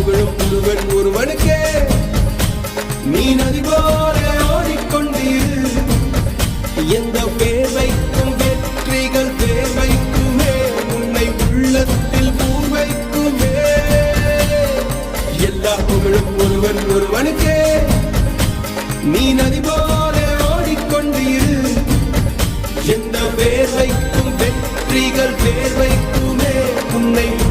புகழும் ஒருவன் ஒருவனுக்கே. நீ நதி போல ஓடிக்கொண்டீர். எந்த பேர் வைக்கும் வெற்றிகள் பேர் வைக்குமே, உன்னை உள்ளத்தில் பூர் வைக்குமே. எல்லா புகழும் ஒருவன் ஒருவனுக்கே. நீ நதி போல ஓடிக்கொண்டீர். எந்த பேர் வைக்கும் வெற்றிகள் பேர் வைக்குமே, உன்னை